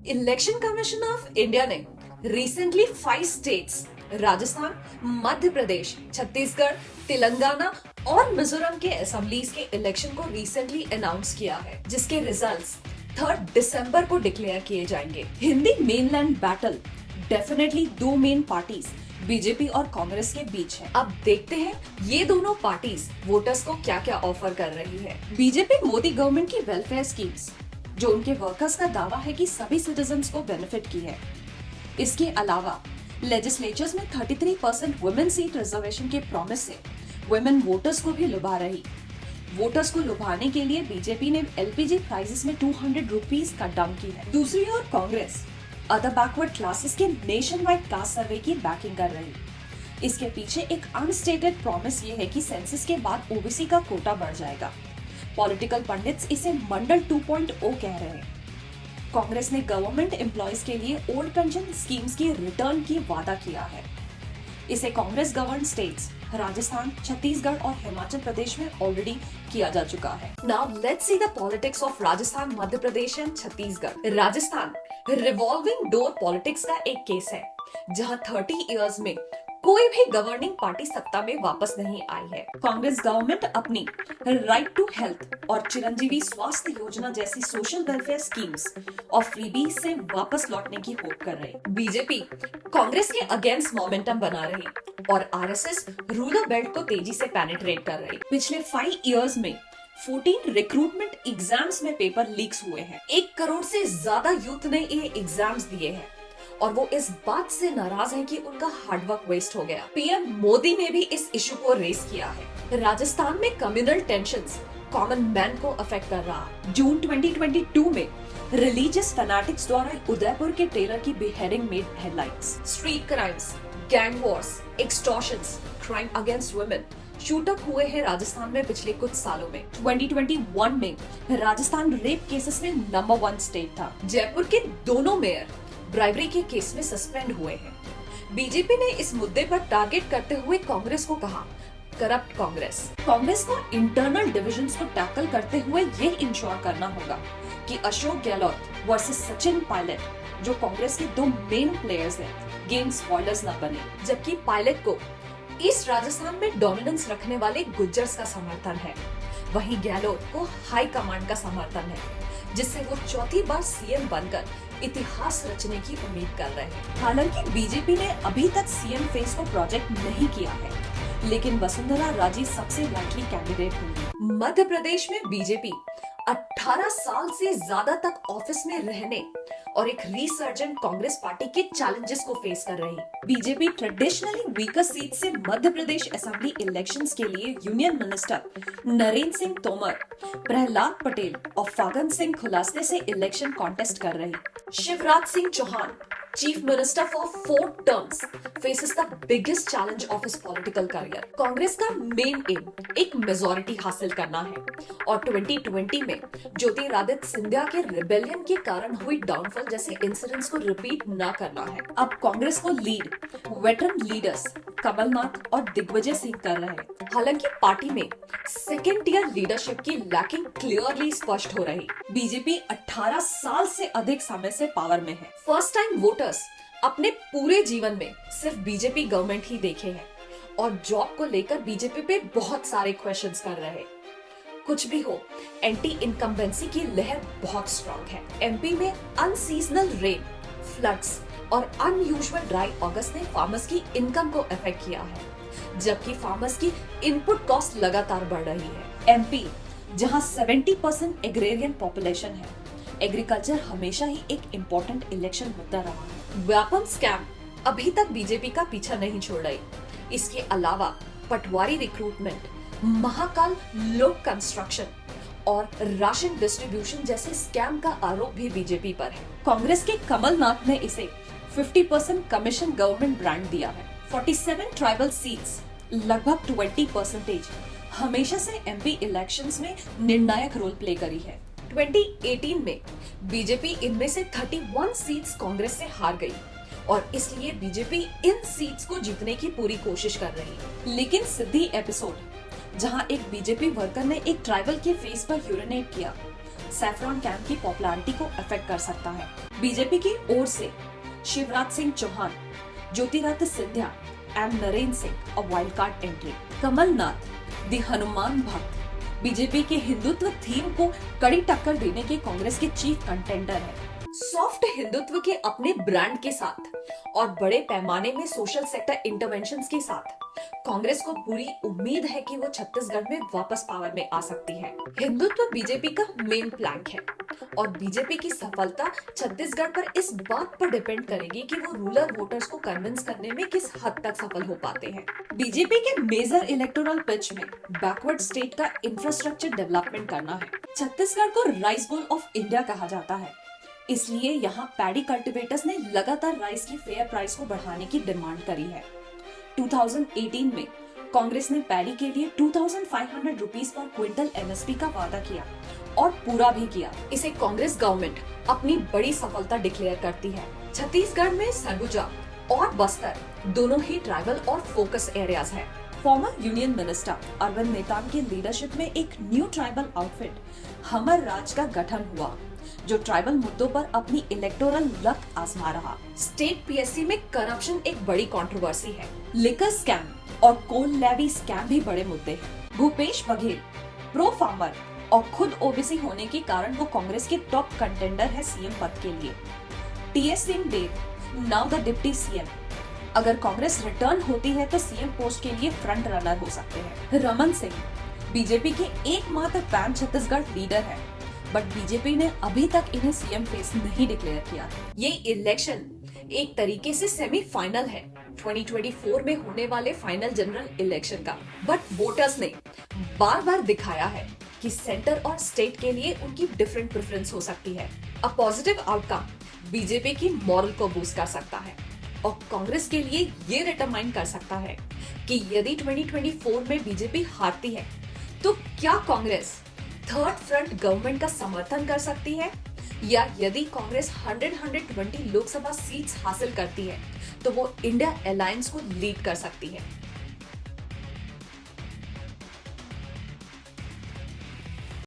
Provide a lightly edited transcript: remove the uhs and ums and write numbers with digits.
Election commission of India ने recently 5 states Rajasthan, Madhya Pradesh, Chhattisgarh, Telangana और मिजोरम के असेंबलीज के इलेक्शन को रिसेंटली अनाउंस किया है, जिसके रिजल्ट्स 3 दिसंबर को डिक्लेयर किए जाएंगे। हिंदी मेनलैंड बैटल डेफिनेटली दो मेन पार्टीज बीजेपी और कांग्रेस के बीच है। अब देखते हैं ये दोनों पार्टीज वोटर्स को क्या क्या ऑफर कर रही है। बीजेपी मोदी गवर्नमेंट की वेलफेयर स्कीम्स, जो उनके वर्कर्स का दावा है कि सभी सिटीजन्स को बेनिफिट की है। इसके अलावा लेजिस्लेचर्स में 33% वुमेन सीट रिजर्वेशन के प्रॉमिस से वुमेन वोटर्स को भी लुभा रही। वोटर्स को लुभाने के लिए बीजेपी ने एलपीजी प्राइसेस में 200 रुपीज कट डाउन की है। दूसरी ओर कांग्रेस अदर बैकवर्ड क्लासेस के नेशन वाइड कास्ट सर्वे की बैकिंग कर रही। इसके पीछे एक अनस्टेटेड प्रॉमिस ये है कि सेंसस के बाद ओबीसी का कोटा बढ़ जाएगा। पॉलिटिकल पंडित्स इसे मंडल 2.0 कह रहे हैं। कांग्रेस ने गवर्नमेंट एम्प्लॉयज के लिए ओल्ड पेंशन स्कीम्स की रिटर्न की वादा किया है। इसे कांग्रेस गवर्न स्टेट्स राजस्थान, छत्तीसगढ़ और हिमाचल प्रदेश में ऑलरेडी किया जा चुका है। Now let's see the politics of Rajasthan, Madhya Pradesh and Chhattisgarh. Rajasthan revolving door politics का एक केस है, जहां 30 इयर्स में कोई भी गवर्निंग पार्टी सत्ता में वापस नहीं आई है। कांग्रेस गवर्नमेंट अपनी राइट टू हेल्थ और चिरंजीवी स्वास्थ्य योजना जैसी सोशल वेलफेयर स्कीम्स और फ्रीबीज से वापस लौटने की होप कर रही। बीजेपी कांग्रेस के अगेंस्ट मोमेंटम बना रही और आरएसएस रूरल बेल्ट को तेजी से पेनिट्रेट कर रही। पिछले 5 इयर्स में 14 रिक्रूटमेंट एग्जाम्स में पेपर लीक्स हुए हैं। 1 करोड़ से ज्यादा यूथ ने ये एग्जाम्स दिए हैं और वो इस बात से नाराज हैं कि उनका हार्डवर्क वेस्ट हो गया। पीएम मोदी ने भी इस इशू को रेस किया है। राजस्थान में कम्युनल टेंशंस कॉमन मैन को अफेक्ट कर रहा। जून 2022 में रिलीजियस फैनाटिक्स द्वारा उदयपुर के टेलर की beheading made headlines. Street crimes, gang wars, extortions, crime against women shoot up हुए हैं राजस्थान में पिछले कुछ सालों में। 2021 में राजस्थान रेप केसेस में नंबर 1 स्टेट था। जयपुर के दोनों मेयर ब्राइबरी के केस में सस्पेंड हुए हैं। बीजेपी ने इस मुद्दे पर टारगेट करते हुए कांग्रेस को कहा, करप्ट कांग्रेस। कांग्रेस को इंटरनल डिविजन्स को टैकल करते हुए ये इंश्योर करना होगा कि अशोक गहलोत वर्सेस सचिन पायलट, जो कांग्रेस के 2 मेन प्लेयर्स हैं, गेम स्पॉयलर्स न बने। जबकि पायलट को ईस्ट राजस्थान में डोमिनेंस रखने वाले गुज्जर्स का समर्थन है, वहीं गहलोत को हाई कमांड का समर्थन है, जिससे वो 4थी बार सीएम बनकर इतिहास रचने की उम्मीद कर रहे हैं। हालांकि बीजेपी ने अभी तक सीएम फेस को प्रोजेक्ट नहीं किया है, लेकिन वसुंधरा राजे सबसे लाइकली कैंडिडेट होंगी। मध्य प्रदेश में बीजेपी 18 साल से ज्यादा तक ऑफिस में रहने और एक रिसर्जेंट कांग्रेस पार्टी के चैलेंजेस को फेस कर रही। बीजेपी ट्रेडिशनली वीकर सीट से मध्य प्रदेश असेंबली इलेक्शंस के लिए यूनियन मिनिस्टर नरेंद्र सिंह तोमर, प्रहलाद पटेल और फागन सिंह खुलासे से इलेक्शन कॉन्टेस्ट कर रही। Shivraj Singh Chouhan, chief minister for 4 terms, faces the biggest challenge of his political career. Congress का मेन एम एक मेजॉरिटी हासिल करना है और 2020 में ज्योतिरादित्य सिंधिया के रिबेलियन के कारण हुई डाउनफॉल जैसे इंसिडेंट्स को रिपीट न करना है। अब कांग्रेस को लीड वेटरन लीडर्स कमलनाथ और दिग्विजय सिंह कर रहे हैं। हालांकि पार्टी में सेकेंड टियर लीडरशिप की लैकिंग क्लियरली स्पष्ट हो रही। बीजेपी 18 साल से अधिक समय से पावर में है। फर्स्ट टाइम वोटर्स अपने पूरे जीवन में सिर्फ बीजेपी गवर्नमेंट ही देखे हैं और जॉब को लेकर बीजेपी पे बहुत सारे क्वेश्चंस कर रहे हैं। कुछ भी हो, एंटी इनकम्बेंसी की लहर बहुत स्ट्रॉन्ग है। एमपी में अनसीजनल रेन, फ्लड्स और अनयूजुअल ड्राई अगस्त ने फार्मर्स की इनकम को अफेक्ट किया है, जबकि फार्मर्स की इनपुट कॉस्ट लगातार बढ़ रही है। एमपी जहां 70% एग्रेरियन पॉपुलेशन है, एग्रीकल्चर हमेशा ही एक इम्पोर्टेंट इलेक्शन मुद्दा रहा है। व्यापम स्कैम अभी तक बीजेपी का पीछा नहीं छोड़ रही। इसके अलावा पटवारी रिक्रूटमेंट, महाकाल लोक कंस्ट्रक्शन और राशन डिस्ट्रीब्यूशन जैसे स्कैम का आरोप भी बीजेपी पर है। कांग्रेस के कमलनाथ ने इसे 50% कमीशन गवर्नमेंट ब्रांड दिया है। 47 ट्राइबल सीट्स, लगभग 20% हमेशा से एमपी इलेक्शंस में निर्णायक रोल प्ले करी है। 2018 में बीजेपी इनमें से 31 सीट्स कांग्रेस से हार गई और इसलिए बीजेपी इन सीट्स को जीतने की पूरी कोशिश कर रही है। लेकिन सिद्धि एपिसोड, जहां एक बीजेपी वर्कर ने एक ट्राइबल के फेस पर यूरिनेट किया, सैफरॉन कैंप की पॉपुलैरिटी को अफेक्ट कर सकता है। बीजेपी की ओर से Shivraj Singh Chouhan, Jyotiraditya Scindia and Narendra Singh a wild card entry. Kamal Nath the Hanuman भक्त बीजेपी के हिंदुत्व थीम को कड़ी टक्कर देने के कांग्रेस के चीफ कंटेंडर है। सॉफ्ट हिंदुत्व के अपने ब्रांड के साथ और बड़े पैमाने में सोशल सेक्टर इंटरवेंशंस के साथ कांग्रेस को पूरी उम्मीद है कि वो छत्तीसगढ़ में वापस पावर में आ सकती है। हिंदुत्व बीजेपी का मेन प्लैंक है और बीजेपी की सफलता छत्तीसगढ़ पर इस बात पर डिपेंड करेगी कि वो रूरल वोटर्स को कन्विंस करने में किस हद तक सफल हो पाते हैं। बीजेपी के मेजर इलेक्टोरल पिच में बैकवर्ड स्टेट का इंफ्रास्ट्रक्चर डेवलपमेंट करना है। छत्तीसगढ़ को राइस बोल ऑफ इंडिया कहा जाता है, इसलिए यहाँ पैडी कल्टीवेटर्स ने लगातार राइस की फेयर प्राइस को बढ़ाने की डिमांड करी है। 2018 में कांग्रेस ने पैडी के लिए 2500 रुपीस पर क्विंटल एमएसपी का वादा किया और पूरा भी किया। इसे कांग्रेस गवर्नमेंट अपनी बड़ी सफलता डिक्लेयर करती है। छत्तीसगढ़ में सरगुजा और बस्तर दोनों ही ट्राइबल और फोकस एरियाज हैं। Former union minister Arvind Netam की लीडरशिप में एक न्यू ट्राइबल आउटफिट हमर राज का गठन हुआ, जो ट्राइबल मुद्दों पर अपनी इलेक्टोरल लक आजमा रहा। स्टेट पीएससी में करप्शन एक बड़ी कंट्रोवर्सी है। लिकर स्कैम और कोल लेवी स्कैम भी बड़े मुद्दे हैं। भूपेश बघेल प्रो फार्मर और खुद ओबीसी होने के कारण वो कांग्रेस के टॉप कंटेंडर है सीएम पद के लिए। T S Singh Deo now the deputy CM. अगर कांग्रेस रिटर्न होती है तो सीएम पोस्ट के लिए फ्रंट रनर हो सकते हैं। रमन सिंह बीजेपी के एकमात्र पैन छत्तीसगढ़ लीडर है, बट बीजेपी ने अभी तक इन्हें सीएम फेस नहीं डिक्लेयर किया। ये इलेक्शन एक तरीके से सेमीफाइनल है 2024 में होने वाले फाइनल जनरल इलेक्शन का। बट वोटर्स ने बार बार दिखाया है कि सेंटर और स्टेट के लिए उनकी डिफरेंट प्रेफरेंस हो सकती है। अ पॉजिटिव आउटकम बीजेपी की मॉरल को बूस्ट कर सकता है और कांग्रेस के लिए ये डिटरमाइन कर सकता है कि यदि 2024 में बीजेपी हारती है तो क्या कांग्रेस थर्ड फ्रंट गवर्नमेंट का समर्थन कर सकती है, या यदि कांग्रेस 120 लोकसभा सीट्स हासिल करती है तो वो इंडिया अलायंस को लीड कर सकती है।